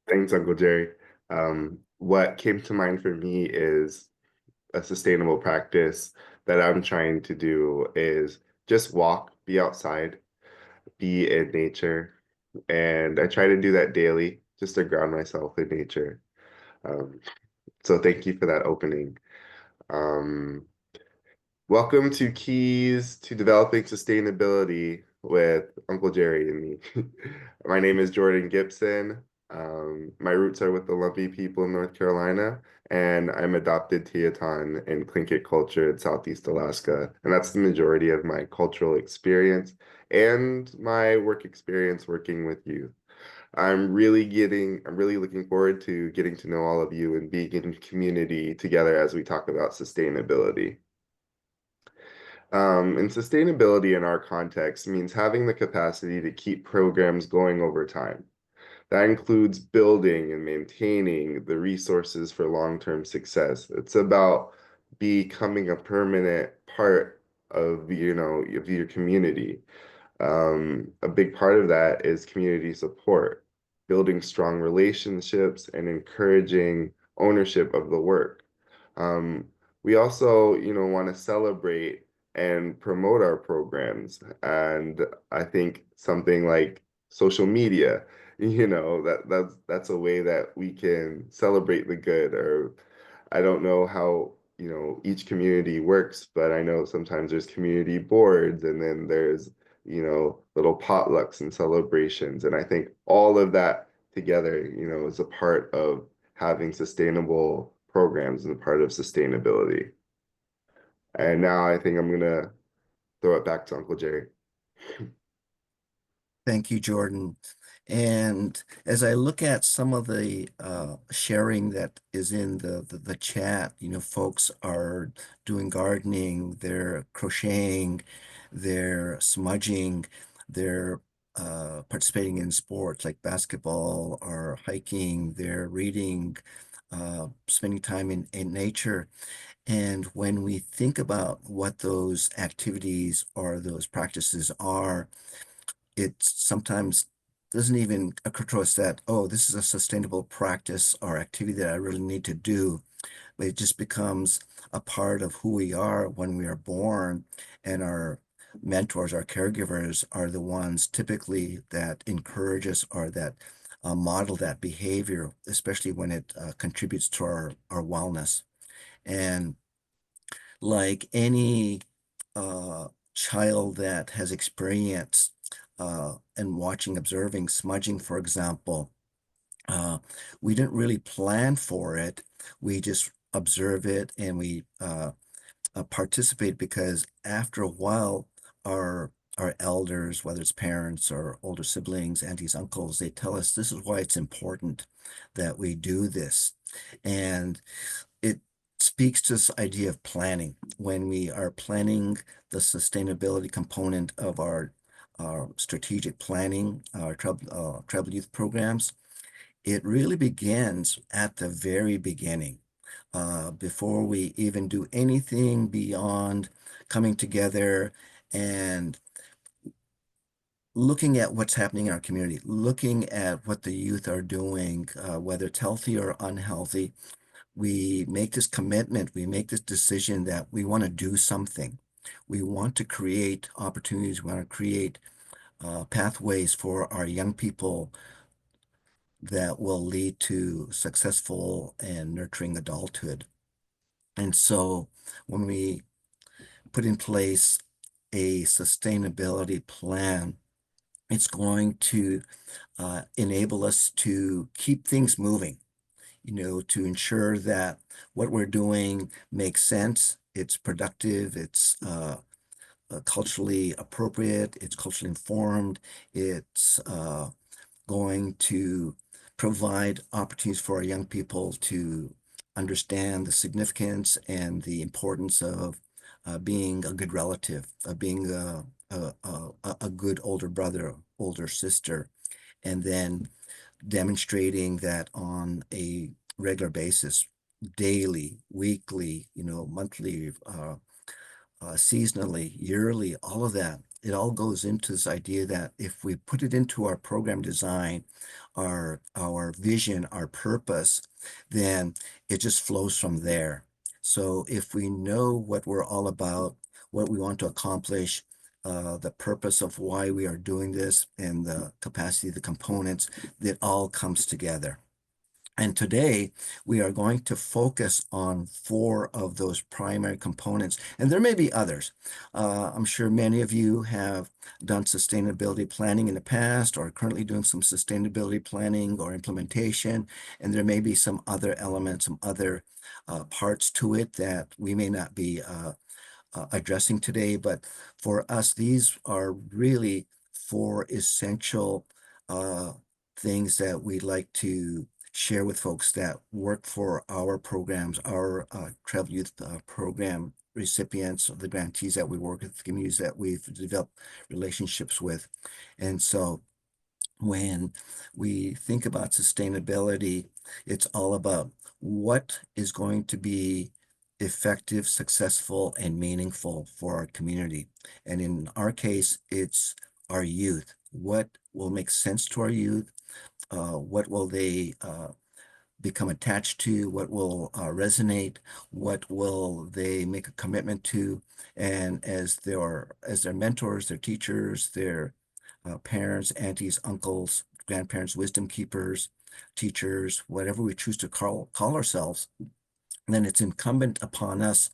Thanks, Uncle Jerry. What came to mind for me is a sustainable practice that I'm trying to do is just walk, be outside, be in nature. And I try to do that daily just to ground myself in nature. Um, so thank you for that opening. Um, Welcome to Keys to Developing Sustainability with Uncle Jerry and me. My name is Jordan Gibson. My roots are with the Lumpy people in North Carolina, and I'm adopted Teton and Tlingit culture in Southeast Alaska. And that's the majority of my cultural experience and my work experience working with youth. I'm really looking forward to getting to know all of you and being in community together as we talk about sustainability. And sustainability in our context means having the capacity to keep programs going over time. That includes building and maintaining the resources for long-term success. It's about becoming a permanent part of, of your community. A big part of that is community support, building strong relationships and encouraging ownership of the work. Um, we also, want to celebrate and promote our programs. And I think something like social media, that's a way that we can celebrate the good. Or I don't know how, each community works, but I know sometimes there's community boards and then there's, little potlucks and celebrations. And I think all of that together, is a part of having sustainable programs and a part of sustainability. And now I think I'm gonna throw it back to Uncle Jerry. Thank you, Jordan. And as I look at some of the sharing that is in the chat, folks are doing gardening, they're crocheting, they're smudging, they're participating in sports like basketball or hiking, they're reading, spending time in nature. And when we think about what those activities or those practices are, it sometimes doesn't even occur to us that, oh, this is a sustainable practice or activity that I really need to do. But it just becomes a part of who we are when we are born, and our mentors, our caregivers are the ones typically that encourage us or that model that behavior, especially when it contributes to our wellness. And like any child that has experience and watching, observing smudging, for example, uh, we didn't really plan for it. We just observe it and we participate because after a while, our elders, whether it's parents or older siblings, aunties, uncles, they tell us this is why it's important that we do this. And it speaks to this idea of planning. When we are planning the sustainability component of our strategic planning, our tribal youth programs, it really begins at the very beginning. Before we even do anything beyond coming together and looking at what's happening in our community, looking at what the youth are doing, whether it's healthy or unhealthy, we make this commitment, we make this decision that we want to do something. We want to create opportunities, we want to create pathways for our young people that will lead to successful and nurturing adulthood. And so when we put in place a sustainability plan, it's going to enable us to keep things moving, to ensure that what we're doing makes sense, it's productive, it's culturally appropriate, it's culturally informed, it's going to provide opportunities for our young people to understand the significance and the importance of being a good relative, of being a good older brother, older sister, and then demonstrating that on a regular basis, daily, weekly, monthly, seasonally, yearly, all of that. it all goes into this idea that if we put it into our program design, our vision, our purpose, then it just flows from there. So if we know what we're all about, what we want to accomplish, the purpose of why we are doing this, and the capacity, the components, that all comes together. And today we are going to focus on 4 of those primary components, and there may be others. I'm sure many of you have done sustainability planning in the past or are currently doing some sustainability planning or implementation, and there may be some other elements, some other parts to it that we may not be addressing today. But for us, these are really 4 essential things that we'd like to share with folks that work for our programs, our travel youth program recipients, the grantees that we work with, the communities that we've developed relationships with. And so when we think about sustainability, it's all about what is going to be effective, successful, and meaningful for our community. And in our case, it's our youth. What will make sense to our youth? What will they become attached to? What will resonate? What will they make a commitment to? And as their mentors, their teachers, their parents, aunties, uncles, grandparents, wisdom keepers, teachers, whatever we choose to call ourselves, then it's incumbent upon us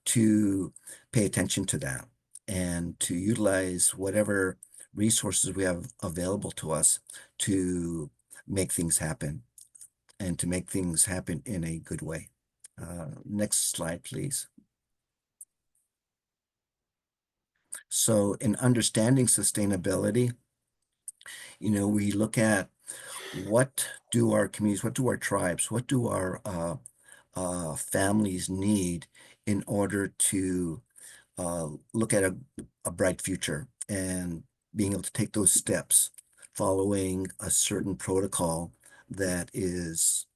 to pay attention to that and to utilize whatever resources we have available to us to make things happen, and to make things happen in a good way. Next slide, please. So in understanding sustainability, we look at what do our communities, what do our tribes, what do our families need in order to look at a bright future, and being able to take those steps following a certain protocol that is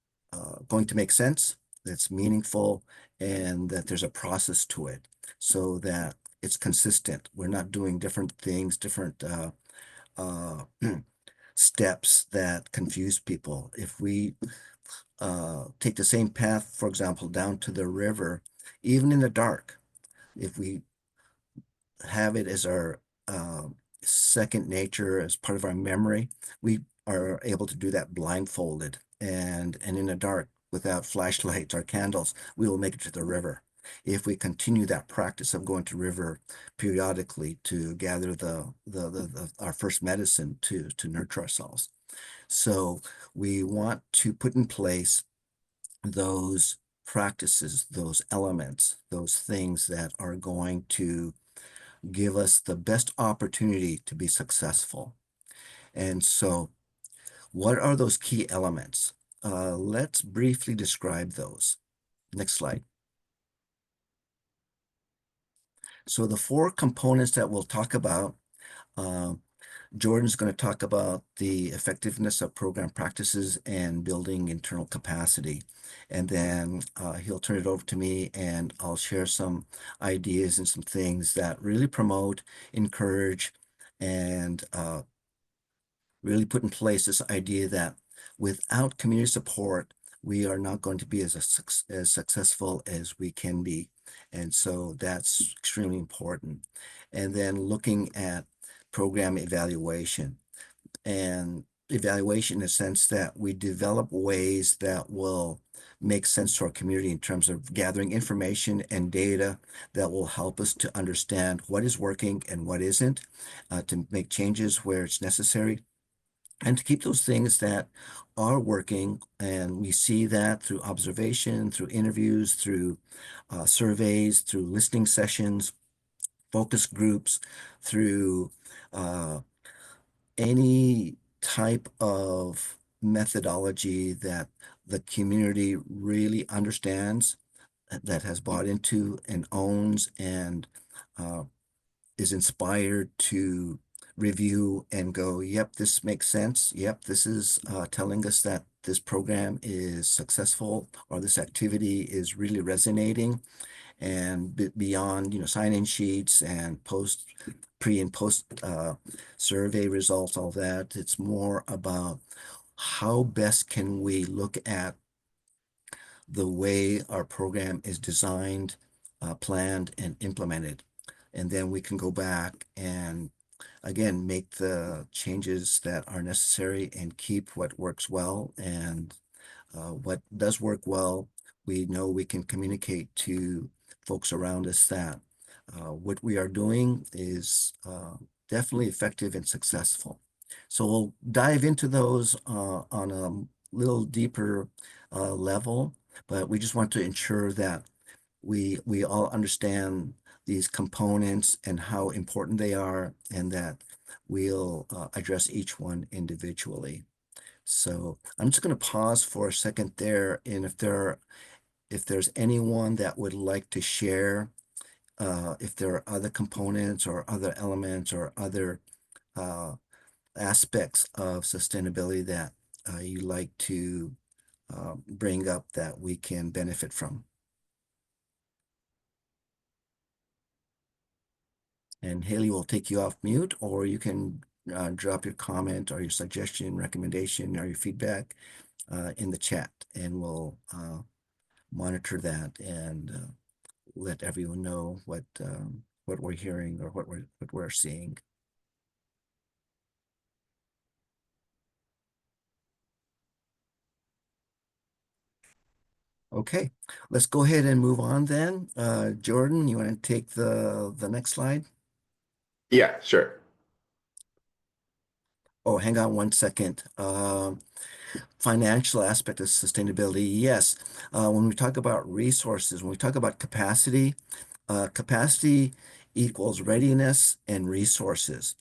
going to make sense, that's meaningful, and that there's a process to it so that it's consistent. We're not doing different things, different uh, steps that confuse people. If we take the same path, for example, down to the river, even in the dark, if we have it as our second nature, as part of our memory, we are able to do that blindfolded and in the dark without flashlights or candles. We will make it to the river. If we continue that practice of going to river periodically to gather our first medicine to nurture ourselves. So we want to put in place those practices, those elements, those things that are going to give us the best opportunity to be successful. And so what are those key elements? Let's briefly describe those. Next slide. So the 4 components that we'll talk about, Jordan's going to talk about the effectiveness of program practices and building internal capacity. And then he'll turn it over to me, and I'll share some ideas and some things that really promote, encourage, and really put in place this idea that without community support, we are not going to be as successful as we can be. And so that's extremely important. And then looking at program evaluation, and evaluation in the sense that we develop ways that will make sense to our community in terms of gathering information and data that will help us to understand what is working and what isn't, to make changes where it's necessary, and to keep those things that are working. And we see that through observation, through interviews, through surveys, through listening sessions, focus groups, through any type of methodology that the community really understands, that has bought into and owns, and uh, is inspired to review and go, yep, this makes sense. Yep, this is telling us that this program is successful, or this activity is really resonating. And beyond, sign-in sheets and pre and post survey results, all that, it's more about how best can we look at the way our program is designed, planned, and implemented. And then we can go back and again make the changes that are necessary and keep what works well. And what does work well, we know we can communicate to folks around us that what we are doing is definitely effective and successful. So we'll dive into those on a little deeper level, but we just want to ensure that we all understand these components and how important they are, and that we'll address each one individually. So I'm just going to pause for a second there, and if there's anyone that would like to share, if there are other components or other elements or other uh, aspects of sustainability that you like to bring up that we can benefit from. And Haley will take you off mute, or you can drop your comment or your suggestion, recommendation, or your feedback in the chat, and we'll monitor that and let everyone know what we're hearing or what we're seeing. Okay, let's go ahead and move on then. Jordan, you want to take the next slide? Yeah, sure. Oh, hang on one second. Financial aspect of sustainability. Yes, when we talk about resources, when we talk about capacity, capacity equals readiness and resources.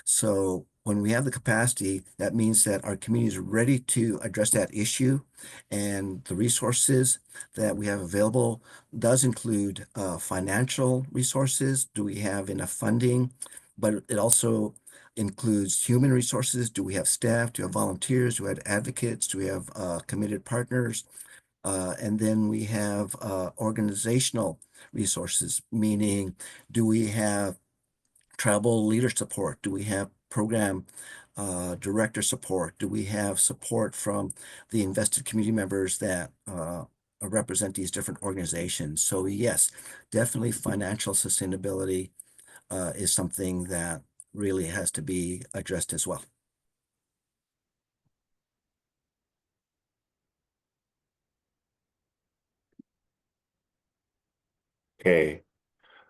So when we have the capacity, that means that our community is ready to address that issue, and the resources that we have available does include financial resources. Do we have enough funding? But it also includes human resources. Do we have staff? Do we have volunteers? Do we have advocates? Do we have committed partners? And then we have organizational resources, meaning do we have tribal leader support? Do we have program director support? Do we have support from the invested community members that represent these different organizations? So yes, definitely financial sustainability is something that really has to be addressed as well. Okay.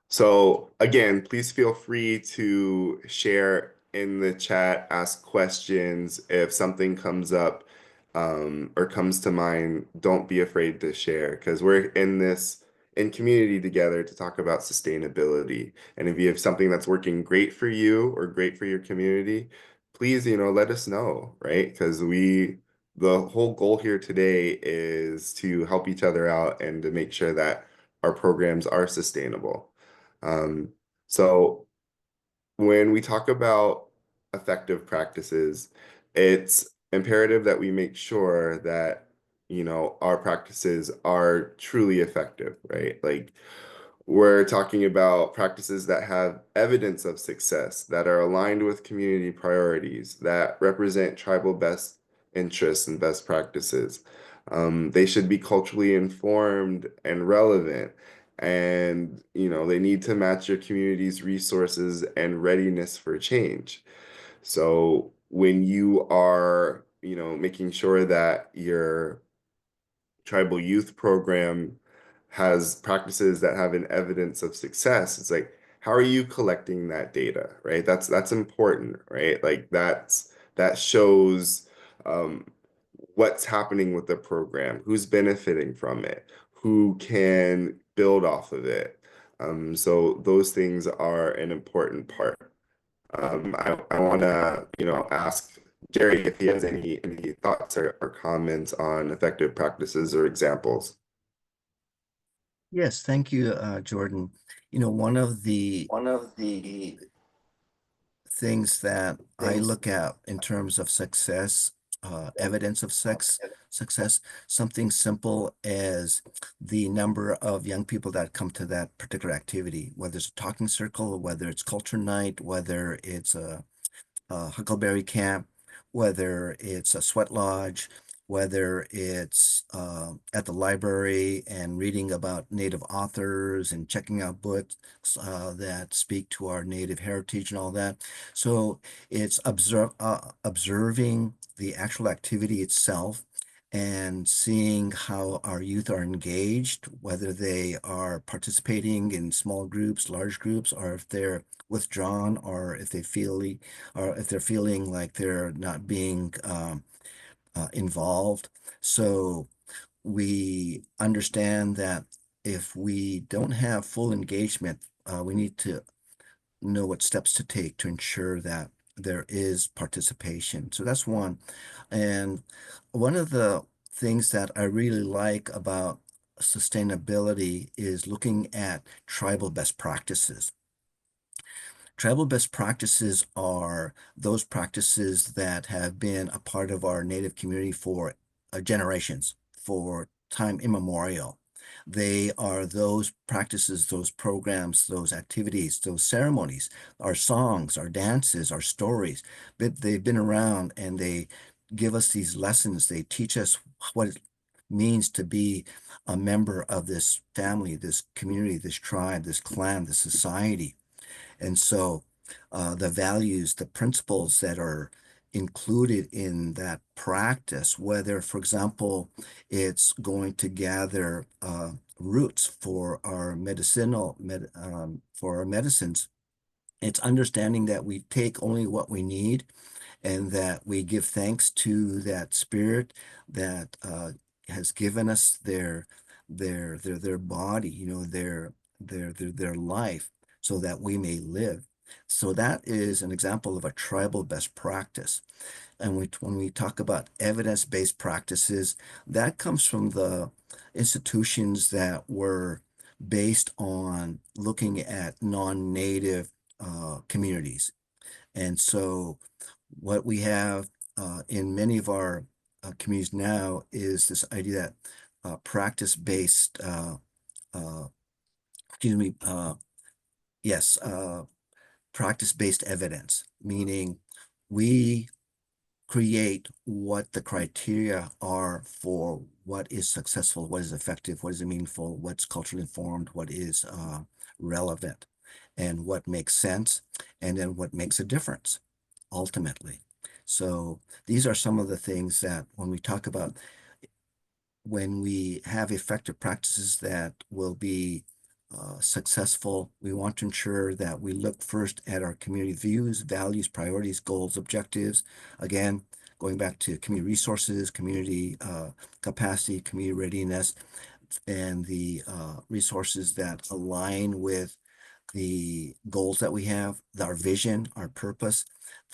So again, please feel free to share in the chat, ask questions. If something comes up or comes to mind, don't be afraid to share, because we're in this in community together to talk about sustainability. And if you have something that's working great for you or great for your community, please, let us know, right? Because the whole goal here today is to help each other out and to make sure that our programs are sustainable. Um, so when we talk about effective practices, it's imperative that we make sure that, our practices are truly effective, right? Like, we're talking about practices that have evidence of success, that are aligned with community priorities, that represent tribal best interests and best practices. They should be culturally informed and relevant. And, they need to match your community's resources and readiness for change. So when you are, making sure that your tribal youth program has practices that have an evidence of success, it's like, how are you collecting that data, right? That's important, right? Like that shows um, what's happening with the program, who's benefiting from it, who can build off of it. So those things are an important part. I want to, ask Gerry if he has any thoughts or comments on effective practices or examples. Yes, thank you, Jordan. One of the One of the things that I things look at in terms of success, evidence of success. Something simple as the number of young people that come to that particular activity, whether it's a talking circle, whether it's culture night, whether it's a Huckleberry Camp, whether it's a sweat lodge, whether it's at the library and reading about Native authors and checking out books that speak to our Native heritage and all that. So it's observing the actual activity itself and seeing how our youth are engaged, whether they are participating in small groups, large groups, or if they're withdrawn, or if they're feeling like they're not being involved. So we understand that if we don't have full engagement, we need to know what steps to take to ensure that there is participation. So that's one. And one of the things that I really like about sustainability is looking at tribal best practices. Tribal best practices are those practices that have been a part of our Native community for generations, for time immemorial. They are those practices, those programs, those activities, those ceremonies, our songs, our dances, our stories. But they've been around and they give us these lessons. They teach us what it means to be a member of this family, this community, this tribe, this clan, this society. And so the values, the principles that are included in that practice, whether, for example, it's going to gather roots for our for our medicines, it's understanding that we take only what we need and that we give thanks to that spirit that has given us their body, their life, so that we may live. So that is an example of a tribal best practice. And when we talk about evidence-based practices, that comes from the institutions that were based on looking at non-native communities. And so what we have in many of our communities now is this idea that practice-based, uh, excuse me, yes, practice-based evidence, meaning we create what the criteria are for what is successful, what is effective, what is meaningful, what's culturally informed, what is relevant, and what makes sense, and then what makes a difference ultimately. So these are some of the things that when we talk about when we have effective practices that will be successful, we want to ensure that we look first at our community views, values, priorities, goals, objectives. Again, going back to community resources, community capacity, community readiness, and the resources that align with the goals that we have, our vision, our purpose,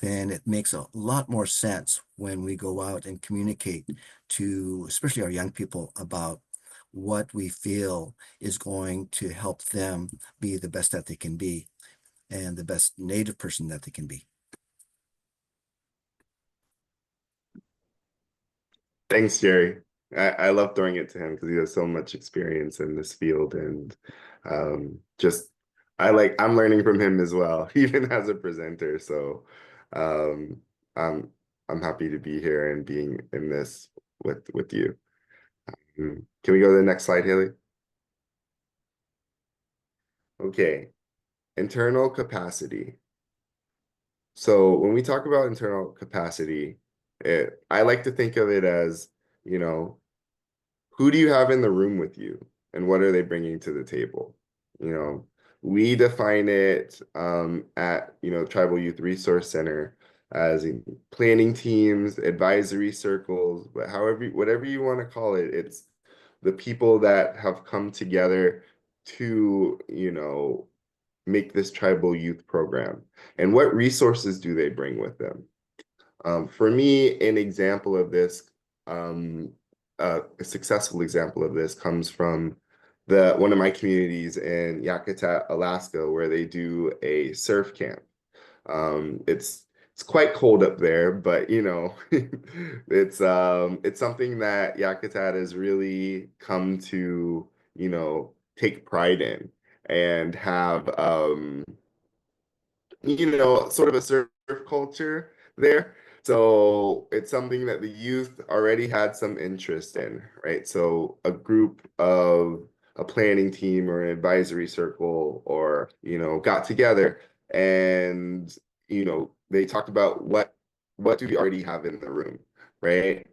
then it makes a lot more sense when we go out and communicate to, especially our young people, about what we feel is going to help them be the best that they can be and the best Native person that they can be. Thanks, Gerry. I love throwing it to him because he has so much experience in this field and just I'm learning from him as well, even as a presenter. So um, I'm I'm happy to be here and being in this with you. Can we go to the next slide, Haley? Okay, internal capacity. So when we talk about internal capacity, I like to think of it as, you know, who do you have in the room with you and what are they bringing to the table? You know, we define it at, Tribal Youth Resource Center as in planning teams, advisory circles, but whatever you want to call it, it's the people that have come together to, make this tribal youth program. And what resources do they bring with them? For me, an example of this, a successful example of this comes from one of my communities in Yakutat, Alaska, where they do a surf camp. It's It's quite cold up there, but it's something that Yakutat has really come to, take pride in and have sort of a surf culture there. So it's something that the youth already had some interest in, right? So a planning team or an advisory circle or, got together and, they talked about what do we already have in the room, right?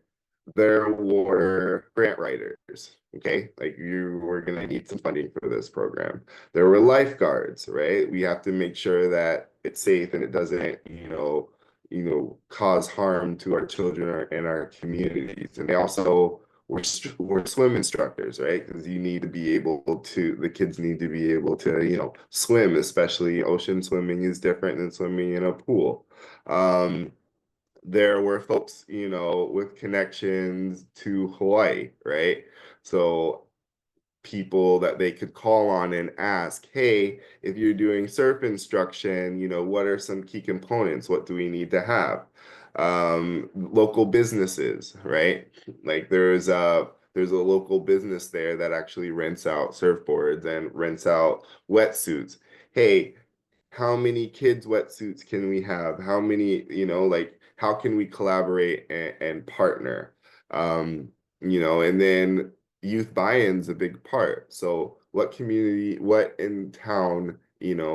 There were grant writers, okay? Like you were gonna need some funding for this program. There were lifeguards, right? We have to make sure that it's safe and it doesn't, cause harm to our children and our communities. And they also were swim instructors, right? Because the kids need to be able to, swim, especially ocean swimming is different than swimming in a pool. There were folks, with connections to Hawaii, right? So people that they could call on and ask, hey, if you're doing surf instruction, what are some key components? What do we need to have? Local businesses, right? Like there's a local business there that actually rents out surfboards and rents out wetsuits. Hey, how many kids wetsuits can we have? How many, like how can we collaborate and partner? And then youth buy-in's a big part. So what in town,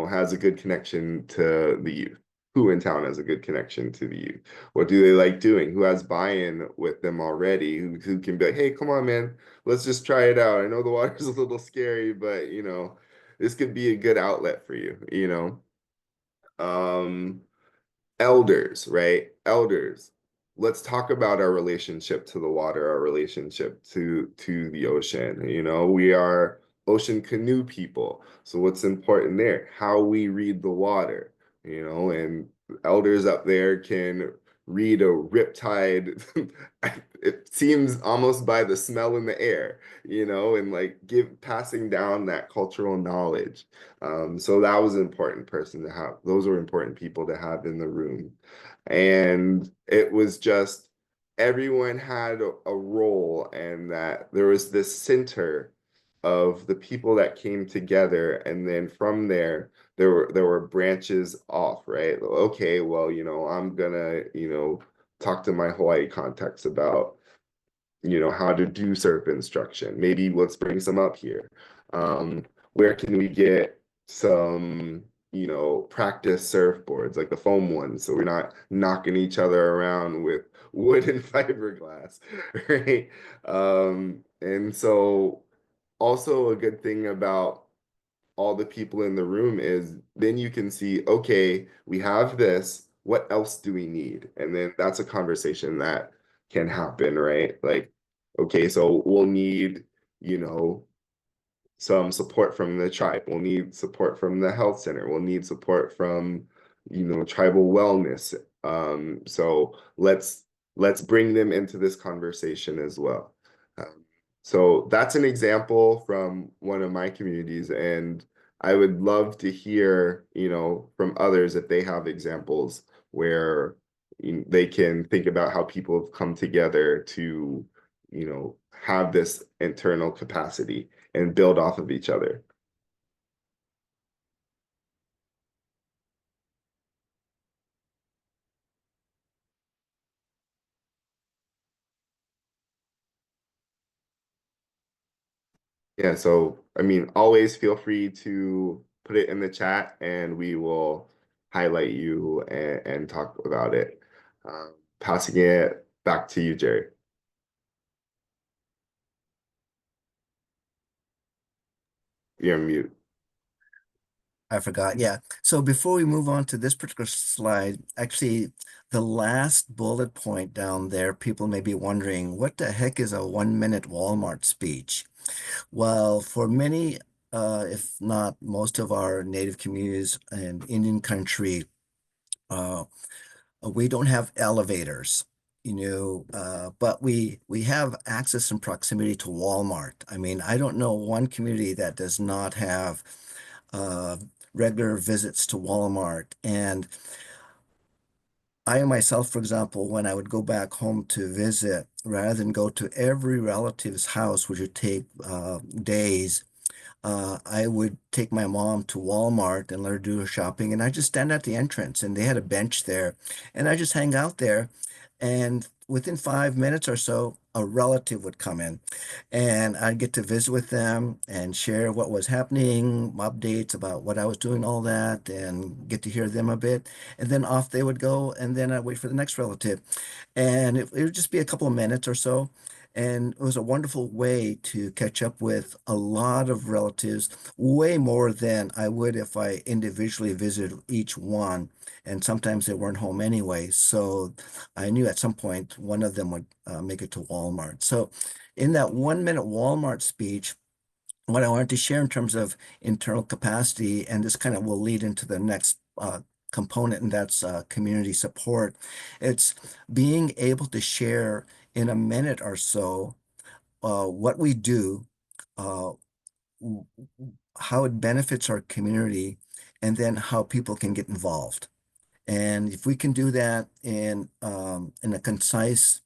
has a good connection to the youth? Who in town has a good connection to the youth? What do they like doing? Who has buy-in with them already? Who can be like, hey, come on, man, let's just try it out. I know the water's a little scary, but this could be a good outlet for you. Um, Elders, right? Elders. Let's talk about our relationship to the water, our relationship to the ocean. We are ocean canoe people. So what's important there? How we read the water, and elders up there can read a riptide. It seems almost by the smell in the air, and like passing down that cultural knowledge. So that was an important person to have. Those were important people to have in the room. And it was just everyone had a role, and that there was this center of the people that came together. And then from there were branches off, right? Okay, well, I'm gonna, talk to my Hawaii contacts about how to do surf instruction. Maybe let's bring some up here. Where can we get some, practice surfboards, like the foam ones, so we're not knocking each other around with wood and fiberglass, right? And so also a good thing about all the people in the room is then you can see, okay, we have this, what else do we need? And then that's a conversation that can happen, right? Like, okay, so we'll need, you know, some support from the tribe. We'll need support from the health center. We'll need support from, tribal wellness. So let's bring them into this conversation as well. Um, so that's an example from one of my communities, and I would love to hear, from others if they have examples where they can think about how people have come together to, have this internal capacity and build off of each other. Yeah, so I mean, always feel free to put it in the chat and we will highlight you and talk about it. Passing it back to you, Gerry. You're on mute. I forgot. Yeah. So before we move on to this particular slide, actually, the last bullet point down there, people may be wondering, what the heck is a 1-minute Walmart speech? Well, for many, if not most of our native communities and Indian country, uh, we don't have elevators, but we have access and proximity to Walmart. I mean, I don't know one community that does not have uh, regular visits to Walmart. And I myself, for example, when I would go back home to visit, rather than go to every relative's house, which would take days, I would take my mom to Walmart and let her do her shopping, and I just stand at the entrance, and they had a bench there, and I just hang out there, and within 5 minutes or so, a relative would come in, and I'd get to visit with them and share what was happening, updates about what I was doing, all that, and get to hear them a bit, and then off they would go, and then I'd wait for the next relative, and it would just be a couple of minutes or so. And it was a wonderful way to catch up with a lot of relatives, way more than I would if I individually visited each one. And sometimes they weren't home anyway. So I knew at some point one of them would make it to Walmart. So in that 1 minute Walmart speech, what I wanted to share in terms of internal capacity, and this kind of will lead into the next component, and that's community support. It's being able to share in a minute or so what we do, uh, how it benefits our community, and then how people can get involved. And if we can do that in a concise,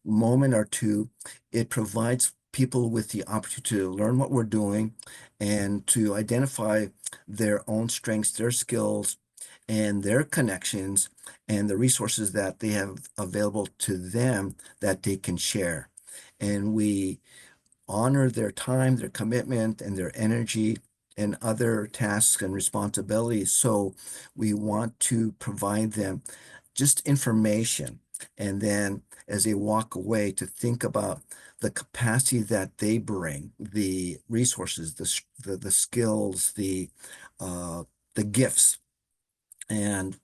moment or two, it provides people with the opportunity to learn what we're doing and to identify their own strengths, their skills, and their connections and the resources that they have available to them that they can share. And we honor their time, their commitment, and their energy and other tasks and responsibilities. So we want to provide them just information. And then as they walk away, to think about the capacity that they bring, the resources, the skills, uh, the gifts, and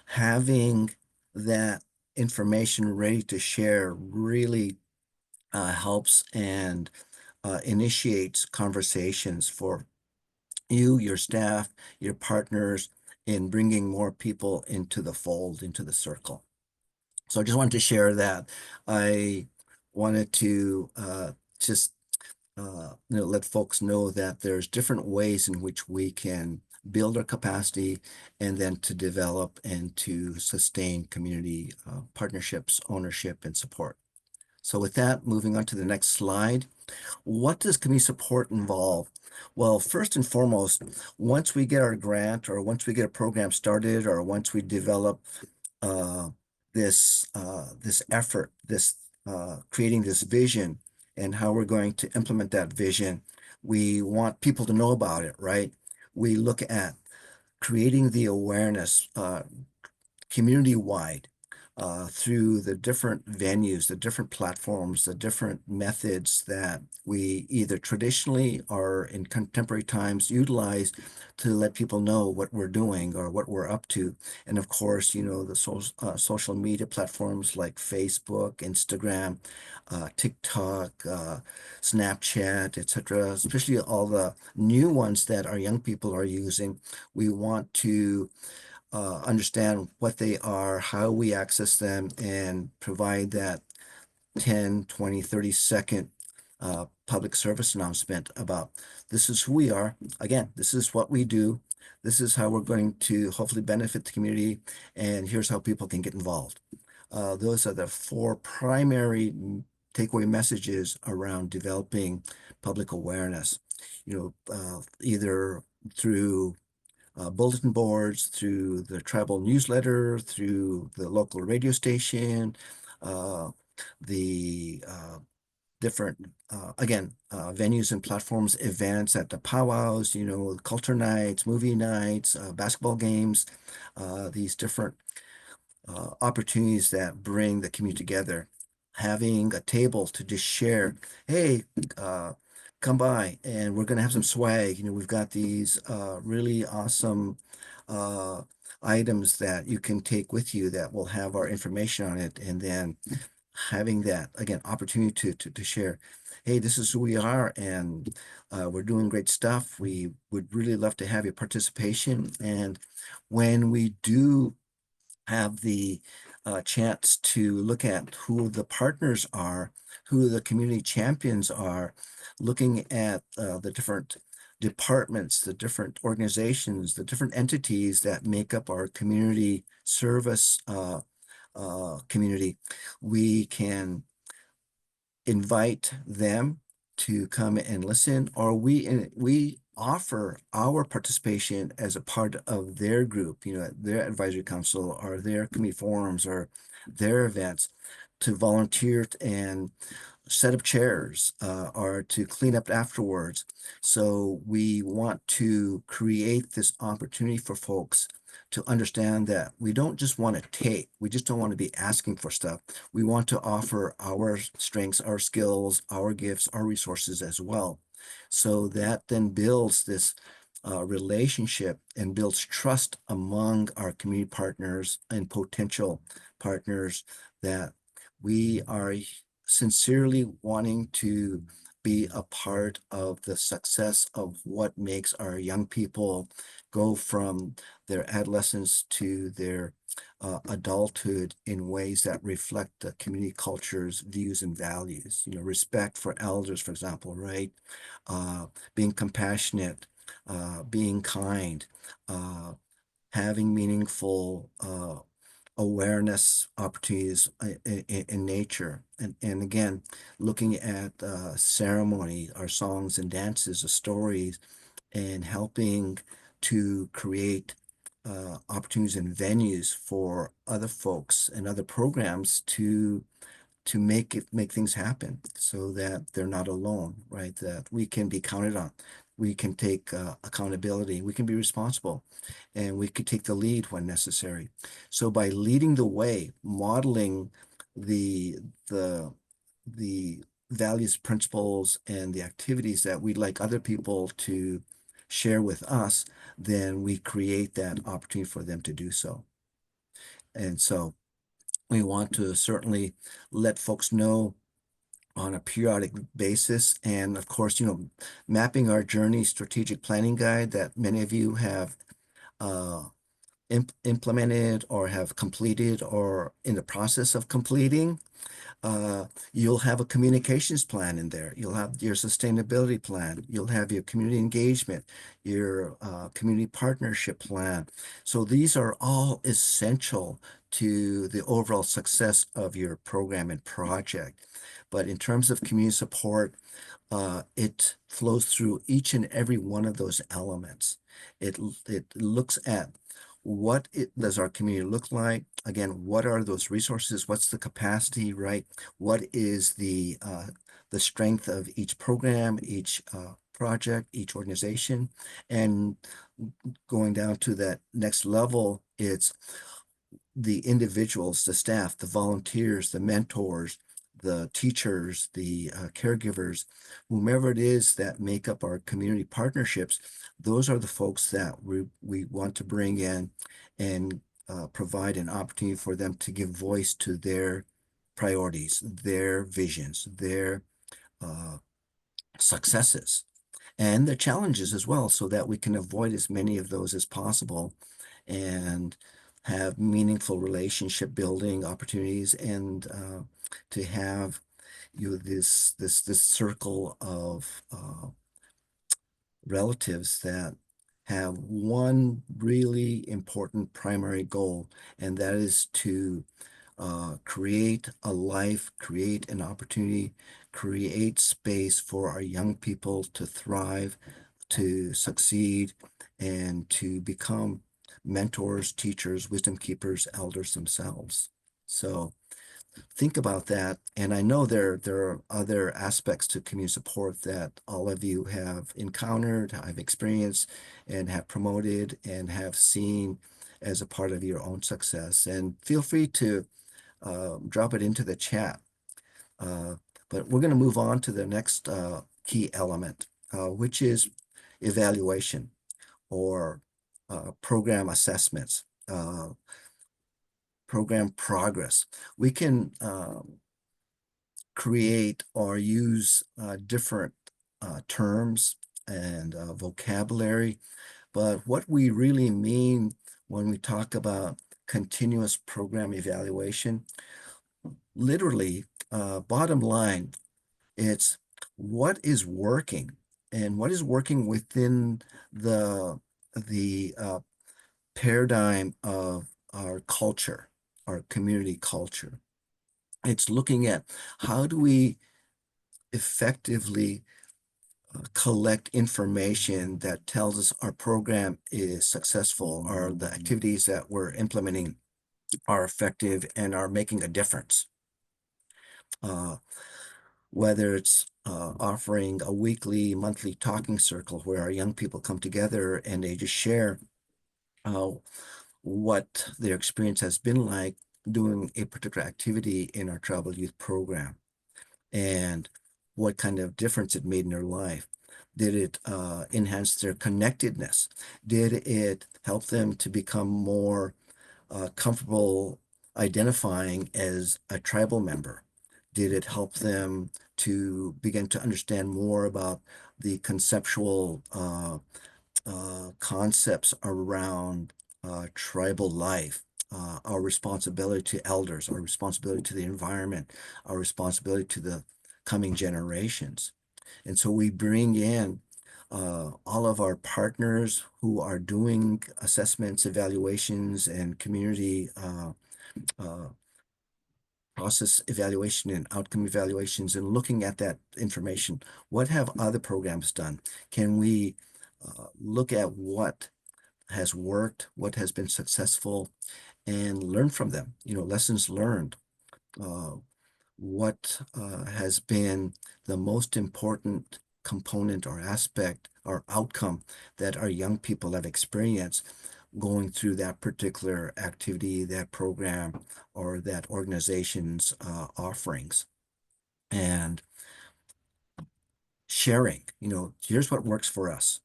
having that information ready to share really helps and initiates conversations for you, your staff, your partners, in bringing more people into the fold, into the circle. So I just wanted to share that. I wanted to just let folks know that there's different ways in which we can build our capacity and then to develop and to sustain community partnerships, ownership, and support. So with that, moving on to the next slide. What does community support involve? Well, first and foremost, once we get our grant or once we get a program started or once we develop uh, this effort, this creating this vision and how we're going to implement that vision, we want people to know about it, right? We look at creating the awareness, community-wide through the different venues, the different platforms, the different methods that we either traditionally or in contemporary times utilize to let people know what we're doing or what we're up to. And of course, the social media platforms like Facebook, Instagram, TikTok, Snapchat, etc., especially all the new ones that our young people are using. We want to understand what they are, how we access them, and provide that 10, 20, 30-second public service announcement about this is who we are. Again, this is what we do. This is how we're going to hopefully benefit the community, and here's how people can get involved. Those are the four primary takeaway messages around developing public awareness. Either through bulletin boards, through the tribal newsletter, through the local radio station, uh, the different, again, venues and platforms, events at the powwows, culture nights, movie nights, basketball games, these different opportunities that bring the community together. Having a table to just share, hey, come by and we're going to have some swag. We've got these really awesome uh, items that you can take with you that will have our information on it. And then having that, again, opportunity to share, hey, this is who we are and we're doing great stuff. We would really love to have your participation. And when we do have the chance to look at who the partners are, who the community champions are, looking at the different departments, the different organizations, the different entities that make up our community service community, we can invite them to come and listen, or we offer our participation as a part of their group, their advisory council or their committee forums or their events, to volunteer and set up chairs or to clean up afterwards. So we want to create this opportunity for folks to understand that we don't just want to take, we just don't want to be asking for stuff. We want to offer our strengths, our skills, our gifts, our resources as well. So that then builds this relationship and builds trust among our community partners and potential partners, that we are sincerely wanting to be a part of the success of what makes our young people go from their adolescence to their adulthood in ways that reflect the community culture's views and values. Respect for elders, for example, right? Being compassionate, being kind, uh, having meaningful awareness opportunities in nature. And again, looking at ceremony, our songs and dances, the stories, and helping to create opportunities and venues for other folks and other programs to make things happen so that they're not alone, right? That we can be counted on. We can take accountability. We can be responsible, and we could take the lead when necessary. So by leading the way, modeling the the the values, principles, and the activities that we'd like other people to share with us, then we create that opportunity for them to do so. And so we want to certainly let folks know on a periodic basis. And of course, mapping our journey strategic planning guide that many of you have uh, implemented or have completed or in the process of completing. You'll have a communications plan in there. You'll have your sustainability plan. You'll have your community engagement, your community partnership plan. So these are all essential to the overall success of your program and project. But in terms of community support, it flows through each and every one of those elements. It looks at does our community look like? Again, what are those resources? What's the capacity, right? What is the strength of each program, each project, each organization? And going down to that next level, it's the individuals, the staff, the volunteers, the mentors, the teachers, the caregivers, whomever it is that make up our community partnerships. Those are the folks that we want to bring in and provide an opportunity for them to give voice to their priorities, their visions, their uh, successes, and the challenges as well, so that we can avoid as many of those as possible and have meaningful relationship building opportunities, and to have this circle of relatives that have one really important primary goal, and that is to create a life, create an opportunity, create space for our young people to thrive, to succeed, and to become mentors, teachers, wisdom keepers, elders themselves. So think about that. And I know there are other aspects to community support that all of you have encountered, have experienced, and have promoted and have seen as a part of your own success. And feel free to drop it into the chat. Uh, but we're going to move on to the next key element, which is evaluation or program assessments, program progress. We can create or use different terms and vocabulary, but what we really mean when we talk about continuous program evaluation, literally, bottom line, it's what is working, and what is working within the paradigm of our culture, our community culture. It's looking at how do we effectively collect information that tells us our program is successful, or the activities that we're implementing are effective and are making a difference. Uh, whether it's offering a weekly, monthly talking circle where our young people come together and they just share uh, what their experience has been like doing a particular activity in our tribal youth program, and what kind of difference it made in their life. Did it enhance their connectedness? Did it help them to become more comfortable identifying as a tribal member? Did it help them to begin to understand more about the conceptual concepts around tribal life, our responsibility to elders, our responsibility to the environment, our responsibility to the coming generations? And so we bring in all of our partners who are doing assessments, evaluations, and community uh, process evaluation and outcome evaluations, and looking at that information. What have other programs done? Can we look at what has worked, what has been successful, and learn from them? Lessons learned. Uh, what has been the most important component or aspect or outcome that our young people have experienced going through that particular activity, that program, or that organization's offerings. And sharing, here's what works for us.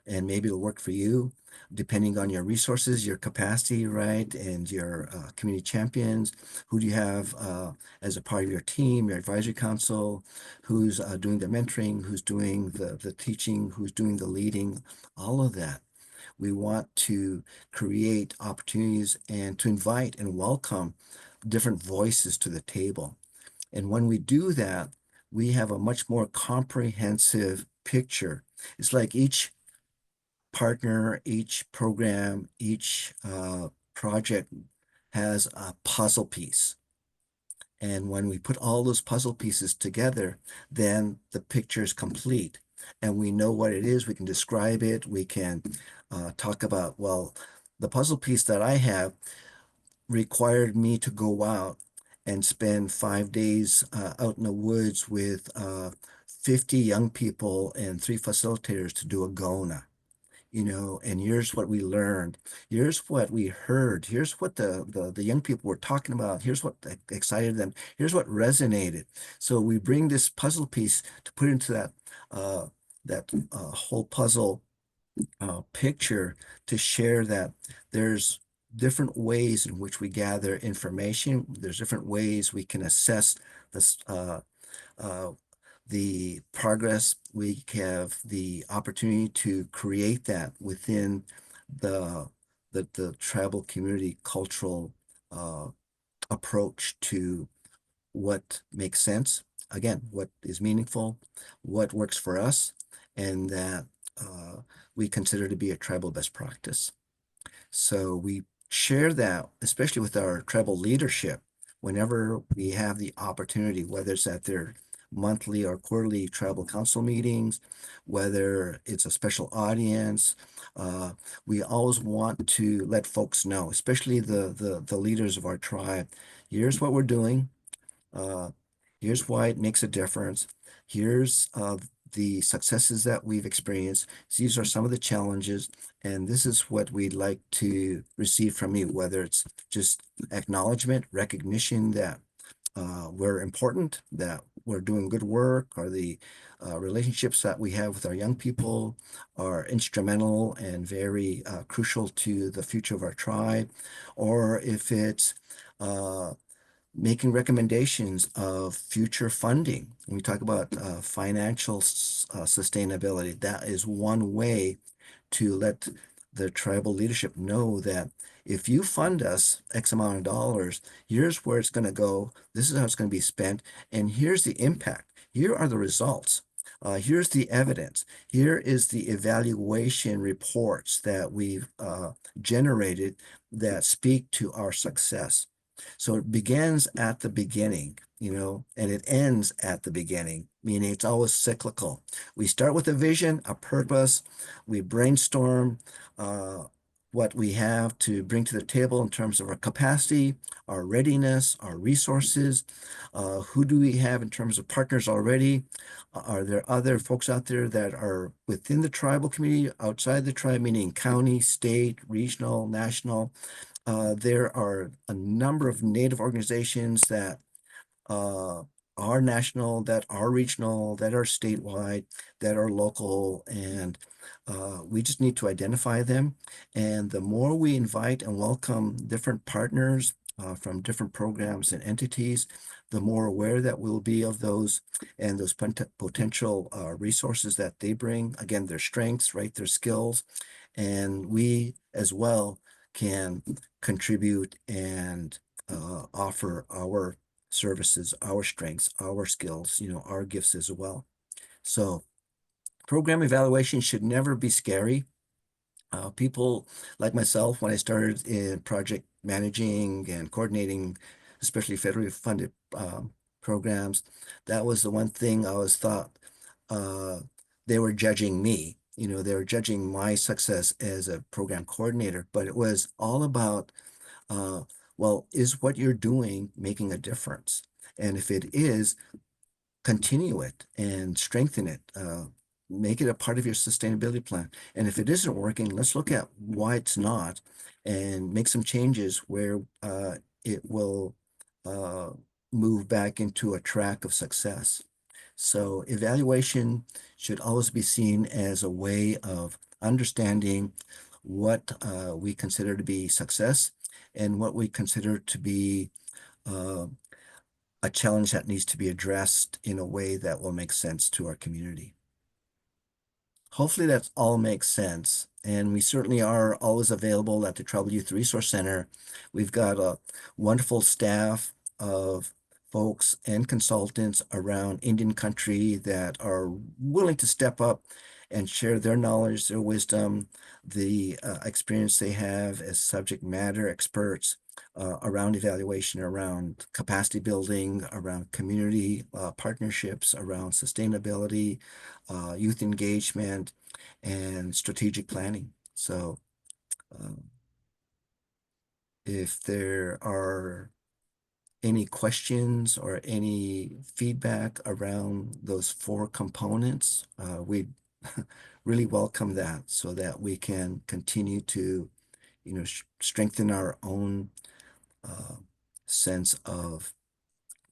And maybe it'll work for you, depending on your resources, your capacity, right? And your community champions. Who do you have as a part of your team, your advisory council? Who's doing the mentoring? Who's doing the teaching? Who's doing the leading? All of that. We want to create opportunities and to invite and welcome different voices to the table. And when we do that, we have a much more comprehensive picture. It's like each partner, each program, each project has a puzzle piece. And when we put all those puzzle pieces together, then the picture is complete. And we know what it is. We can describe it. We can talk about, well, the puzzle piece that I have required me to go out and spend 5 days out in the woods with 50 young people and 3 facilitators to do a GONA. And here's what we learned. Here's what we heard. Here's what the young people were talking about. Here's what excited them. Here's what resonated. So we bring this puzzle piece to put into that whole puzzle picture, to share that there's different ways in which we gather information. There's different ways we can assess this, uh, the progress. We have the opportunity to create that within the tribal community cultural approach to what makes sense. Again, what is meaningful, what works for us, and that we consider to be a tribal best practice. So we share that, especially with our tribal leadership, whenever we have the opportunity, whether it's at their monthly or quarterly tribal council meetings, whether it's a special audience. We always want to let folks know, especially the leaders of our tribe, here's what we're doing. Uh, Here's why it makes a difference. Here's the successes that we've experienced. These are some of the challenges, and this is what we'd like to receive from you, whether it's just acknowledgement, recognition that we're important, that we're doing good work, or the relationships that we have with our young people are instrumental and very crucial to the future of our tribe, or if it's making recommendations of future funding. When we talk about financial sustainability, that is one way to let the tribal leadership know that if you fund us X amount of dollars, here's where it's going to go. This is how it's going to be spent. And here's the impact. Here are the results. Here's the evidence. Here is the evaluation reports that we've generated that speak to our success. So it begins at the beginning, and it ends at the beginning, meaning it's always cyclical. We start with a vision, a purpose, we brainstorm what we have to bring to the table in terms of our capacity, our readiness, our resources. Who do we have in terms of partners already? Are there other folks out there that are within the tribal community, outside the tribe, meaning county, state, regional, national? There are a number of Native organizations that uh, are national, that are regional, that are statewide, that are local, and we just need to identify them. And the more we invite and welcome different partners from different programs and entities, the more aware that we'll be of those and those potential resources that they bring. Again, their strengths, right, their skills, and we as well can contribute and offer our services, our strengths, our skills, our gifts as well. So program evaluation should never be scary. People like myself, when I started in project managing and coordinating, especially federally funded programs, that was the one thing I always thought uh, they were judging me. They were judging my success as a program coordinator, but it was all about uh, well, is what you're doing making a difference? And if it is, continue it and strengthen it. Make it a part of your sustainability plan. And if it isn't working, let's look at why it's not and make some changes where it will uh, move back into a track of success. So evaluation should always be seen as a way of understanding what we consider to be success and what we consider to be uh, a challenge that needs to be addressed in a way that will make sense to our community. Hopefully that all makes sense. And we certainly are always available at the Tribal Youth Resource Center. We've got a wonderful staff of folks and consultants around Indian country that are willing to step up and share their knowledge, their wisdom, the experience they have as subject matter experts around evaluation, around capacity building, around community partnerships, around sustainability, youth engagement, and strategic planning. So um, if there are any questions or any feedback around those four components, we really welcome that so that we can continue to, strengthen our own uh, sense of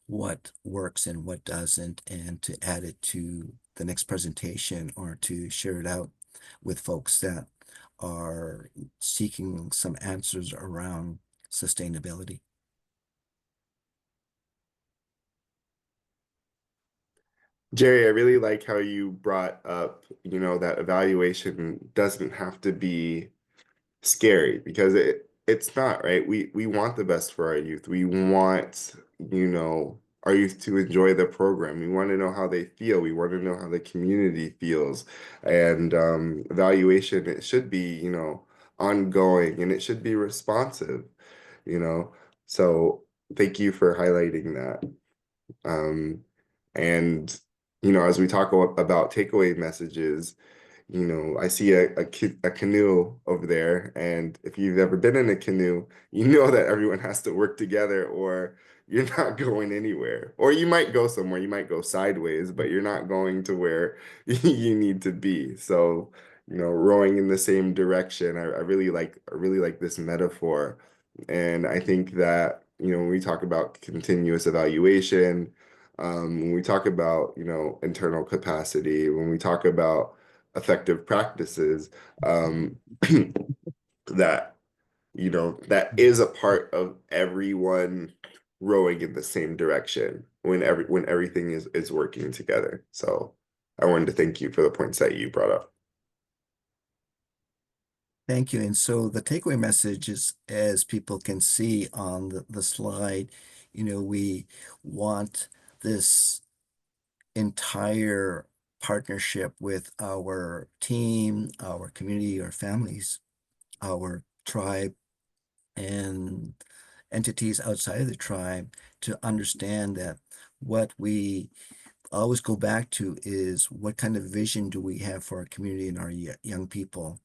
what works and what doesn't, and to add it to the next presentation or to share it out with folks that are seeking some answers around sustainability. Gerry, I really like how you brought up, that evaluation doesn't have to be scary because it's not, right? We want the best for our youth. We want, our youth to enjoy the program. We want to know how they feel. We want to know how the community feels. And evaluation, it should be, ongoing and it should be responsive, you know. So thank you for highlighting that. Um, and as we talk about takeaway messages, I see a canoe over there, and if you've ever been in a canoe, you know that everyone has to work together or you're not going anywhere. Or you might go somewhere, you might go sideways, but you're not going to where you need to be. So, rowing in the same direction. I really like this metaphor. And I think that, when we talk about continuous evaluation, when we talk about, internal capacity, when we talk about effective practices, that, that is a part of everyone rowing in the same direction when everything is working together. So I wanted to thank you for the points that you brought up. Thank you. And so the takeaway message is, as people can see on the slide, we want this entire partnership with our team, our community, our families, our tribe, and entities outside of the tribe to understand that what we always go back to is what kind of vision do we have for our community and our young people,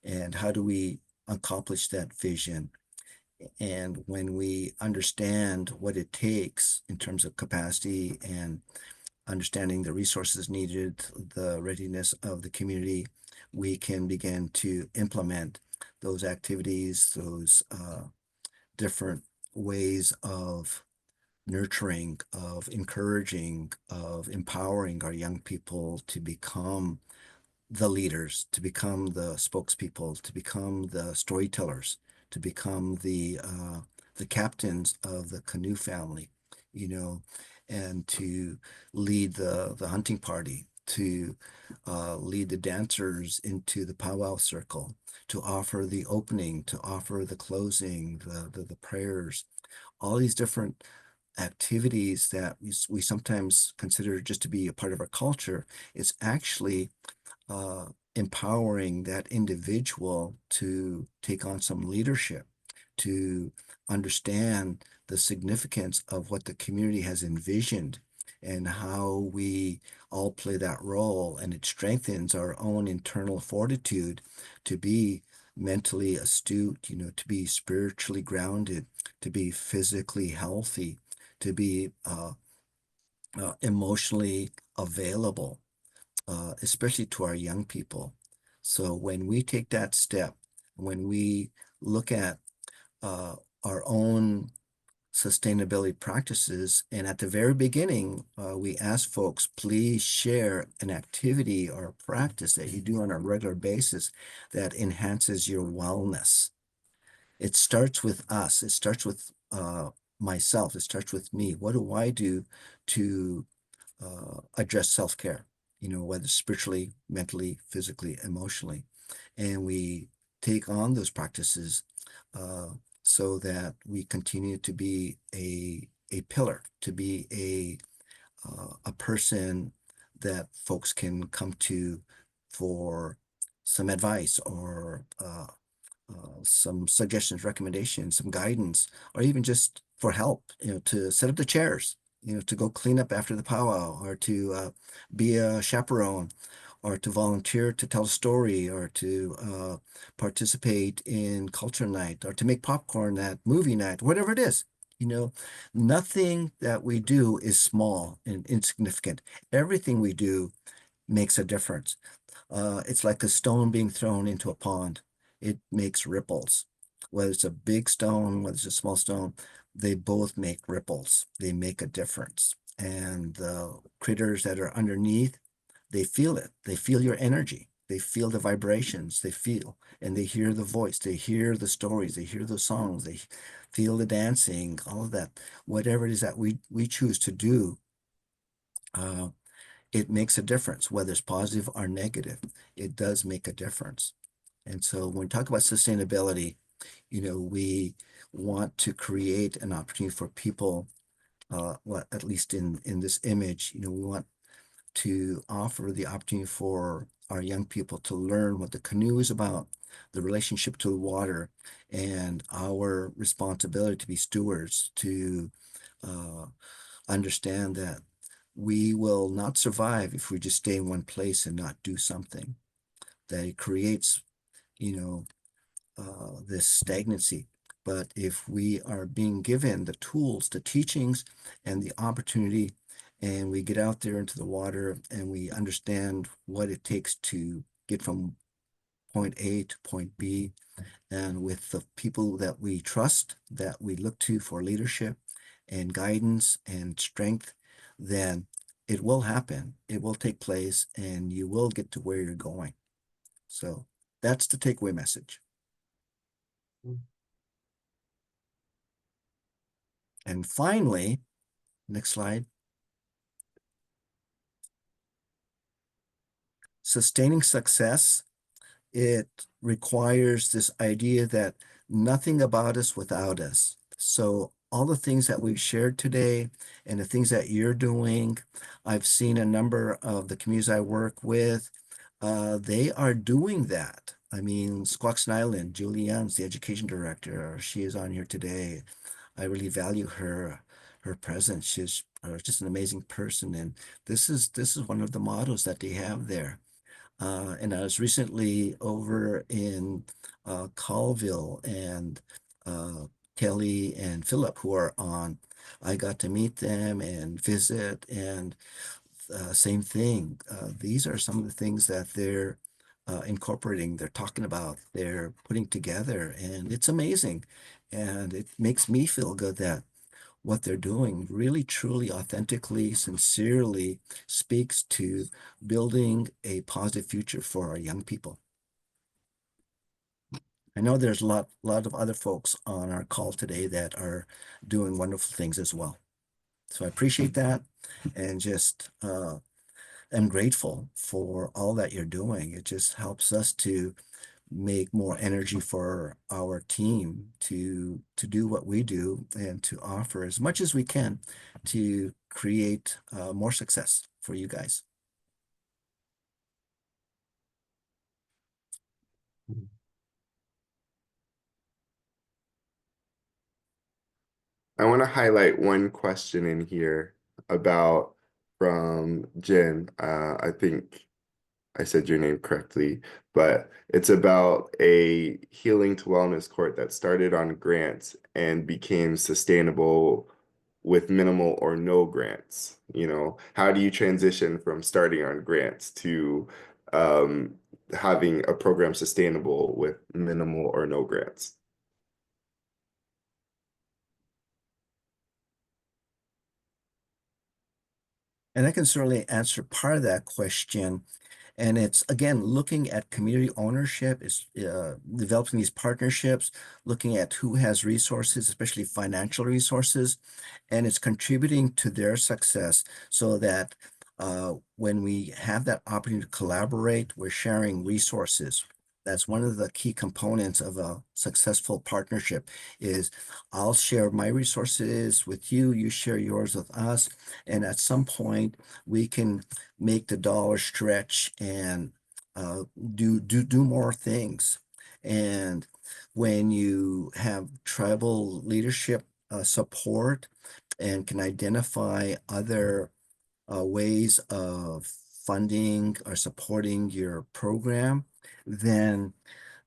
and how do we accomplish that vision? And when we understand what it takes in terms of capacity and understanding the resources needed, the readiness of the community, we can begin to implement those activities, those different ways of nurturing, of encouraging, of empowering our young people to become the leaders, to become the spokespeople, to become the storytellers, to become the captains of the canoe family, you know, and to lead the hunting party, to lead the dancers into the powwow circle, to offer the opening, to offer the closing, the prayers, all these different activities that we sometimes consider just to be a part of our culture. It's actually empowering that individual to take on some leadership, to understand the significance of what the community has envisioned and how we all play that role. And it strengthens our own internal fortitude to be mentally astute, you know, to be spiritually grounded, to be physically healthy, to be emotionally available, especially to our young people. So when we take that step, when we look at uh, our own sustainability practices, and at the very beginning, we ask folks, please share an activity or a practice that you do on a regular basis that enhances your wellness. It starts with us. It starts with myself. It starts with me. What do I do to address self-care, you know, whether spiritually, mentally, physically, emotionally. And we take on those practices uh, so that we continue to be a pillar, to be a person that folks can come to for some advice or some suggestions, recommendations, some guidance, or even just for help, you know, to set up the chairs, you know, to go clean up after the powwow, or to be a chaperone, or to volunteer to tell a story, or to participate in culture night, or to make popcorn at movie night, whatever it is. You know, nothing that we do is small and insignificant. Everything we do makes a difference. It's like a stone being thrown into a pond. It makes ripples. Whether it's a big stone, whether it's a small stone, they both make ripples. They make a difference. And the critters that are underneath, they feel it. They feel your energy. They feel the vibrations. They feel, and they hear the voice. They hear the stories. They hear the songs. They feel the dancing, all of that. Whatever it is that we choose to do, uh, it makes a difference, whether it's positive or negative. It does make a difference. And so when we talk about sustainability, you know, we want to create an opportunity for people, well, at least in this image, you know, we want to offer the opportunity for our young people to learn what the canoe is about, the relationship to the water, and our responsibility to be stewards, to uh, understand that we will not survive if we just stay in one place and not do something. That it creates, you know, this stagnancy. But if we are being given the tools, the teachings, and the opportunity, and we get out there into the water and we understand what it takes to get from point A to point B, and with the people that we trust, that we look to for leadership and guidance and strength, then it will happen. It will take place, and you will get to where you're going. So that's the takeaway message. And finally, next slide, sustaining success. It requires this idea that nothing about us without us. So all the things that we've shared today and the things that you're doing. I've seen a number of the communities I work with. They are doing that. I mean, Squaxin Island, Julianne's the education director. She is on here today. I really value her presence. She's just an amazing person, and this is one of the mottos that they have there. And I was recently over in Colville, and uh, Kelly and Philip, who are on, I got to meet them and visit, and same thing. These are some of the things that they're incorporating, they're talking about, they're putting together, and it's amazing. And it makes me feel good that what they're doing really, truly, authentically, sincerely speaks to building a positive future for our young people. I know there's a lot of other folks on our call today that are doing wonderful things as well. So I appreciate that, and just am grateful for all that you're doing. It just helps us to make more energy for our team to do what we do and to offer as much as we can to create more success for you guys. I want to highlight one question in here about from Jen. I think I said your name correctly, but it's about a healing to wellness court that started on grants and became sustainable with minimal or no grants. You know, how do you transition from starting on grants to um, having a program sustainable with minimal or no grants? And I can certainly answer part of that question. And it's again looking at community ownership, is developing these partnerships, looking at who has resources, especially financial resources, and it's contributing to their success so that when we have that opportunity to collaborate, we're sharing resources. That's one of the key components of a successful partnership is I'll share my resources with you, you share yours with us, and at some point we can make the dollar stretch and do more things. And when you have tribal leadership support and can identify other ways of funding or supporting your program, then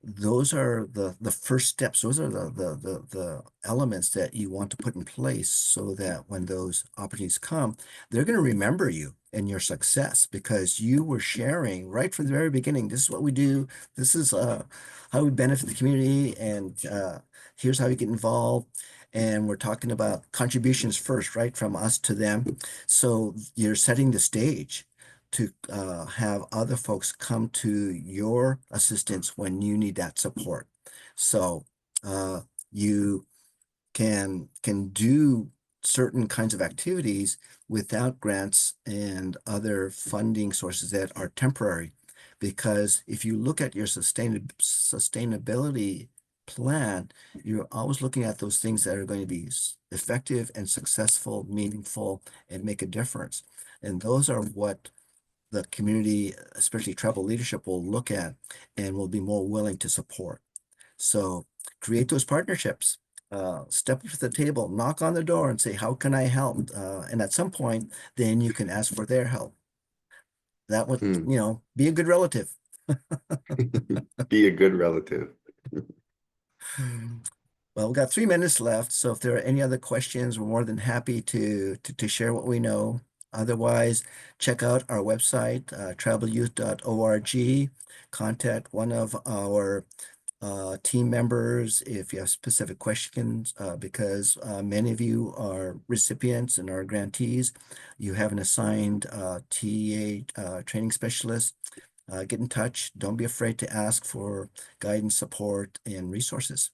those are the first steps. Those are the elements that you want to put in place so that when those opportunities come, they're going to remember you and your success because you were sharing right from the very beginning. This is what we do. This is how we benefit the community, and here's how you get involved. And we're talking about contributions first, right, from us to them. So you're setting the stage to have other folks come to your assistance when you need that support. So uh, you can do certain kinds of activities without grants and other funding sources that are temporary. Because if you look at your sustainability plan, you're always looking at those things that are going to be effective and successful, meaningful, and make a difference. And those are what the community, especially tribal leadership, will look at and will be more willing to support. So create those partnerships. Step up to the table, knock on the door and say, how can I help? And at some point, then you can ask for their help. That would, Hmm. be a good relative. Be a good relative. Well, we've got 3 minutes left, so if there are any other questions, we're more than happy to share what we know. Otherwise, check out our website, tribalyouth.org. Contact one of our team members if you have specific questions, because many of you are recipients and are grantees. You have an assigned TA training specialist. Get in touch. Don't be afraid to ask for guidance, support, and resources.